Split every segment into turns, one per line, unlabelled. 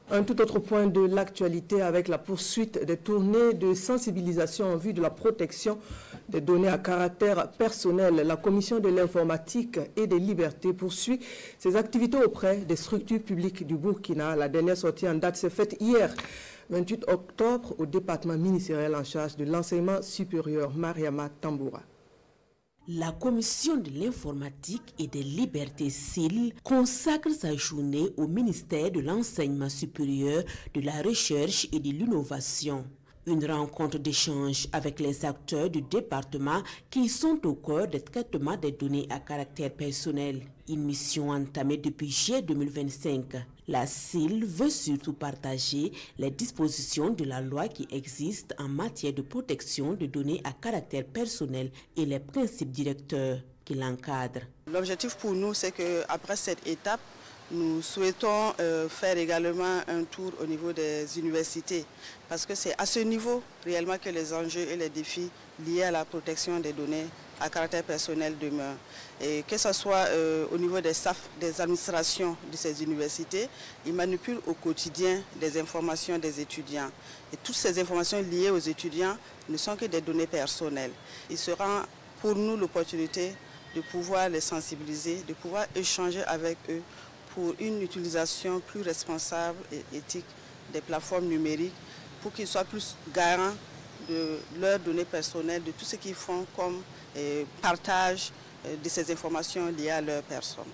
Un tout autre point de l'actualité avec la poursuite des tournées de sensibilisation en vue de la protection des données à caractère personnel. La Commission de l'informatique et des libertés poursuit ses activités auprès des structures publiques du Burkina. La dernière sortie en date s'est faite hier, 28 octobre, au département ministériel en charge de l'enseignement supérieur, Mariama Tamboura.
La Commission de l'informatique et des libertés CIL consacre sa journée au ministère de l'enseignement supérieur, de la recherche et de l'innovation. Une rencontre d'échange avec les acteurs du département qui sont au cœur du traitement des données à caractère personnel. Une mission entamée depuis juillet 2025. La CIL veut surtout partager les dispositions de la loi qui existent en matière de protection de données à caractère personnel et les principes directeurs qui l'encadrent.
L'objectif pour nous, c'est qu'après cette étape, nous souhaitons faire également un tour au niveau des universités parce que c'est à ce niveau réellement que les enjeux et les défis liés à la protection des données à caractère personnel demeurent. Et que ce soit au niveau des staffs, des administrations de ces universités, ils manipulent au quotidien des informations des étudiants. Et toutes ces informations liées aux étudiants ne sont que des données personnelles. Il sera pour nous l'opportunité de pouvoir les sensibiliser, de pouvoir échanger avec eux pour une utilisation plus responsable et éthique des plateformes numériques pour qu'ils soient plus garants de leurs données personnelles, de tout ce qu'ils font comme partage de ces informations liées à leur personne.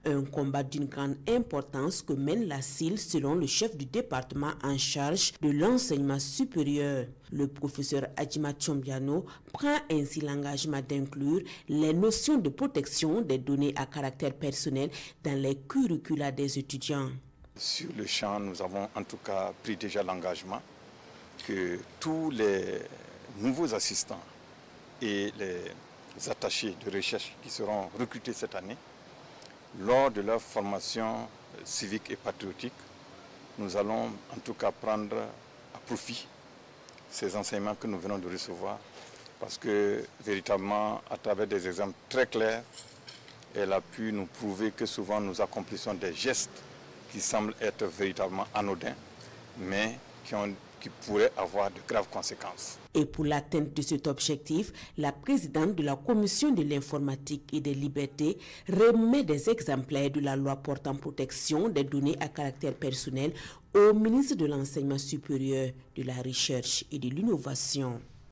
Un combat d'une grande importance que mène la CIL selon le chef du département en charge de l'enseignement supérieur. Le professeur Adjima Tchombiano prend ainsi l'engagement d'inclure les notions de protection des données à caractère personnel dans les curricula des étudiants.
Sur le champ, nous avons en tout cas pris déjà l'engagement que tous les nouveaux assistants et les attachés de recherche qui seront recrutés cette année, lors de leur formation civique et patriotique, nous allons en tout cas prendre à profit ces enseignements que nous venons de recevoir parce que véritablement, à travers des exemples très clairs, elle a pu nous prouver que souvent nous accomplissons des gestes qui semblent être véritablement anodins, mais qui pourraient avoir de graves conséquences.
Et pour l'atteinte de cet objectif, la présidente de la Commission de l'informatique et des libertés remet des exemplaires de la loi portant protection des données à caractère personnel au ministre de l'Enseignement supérieur, de la Recherche et de l'Innovation.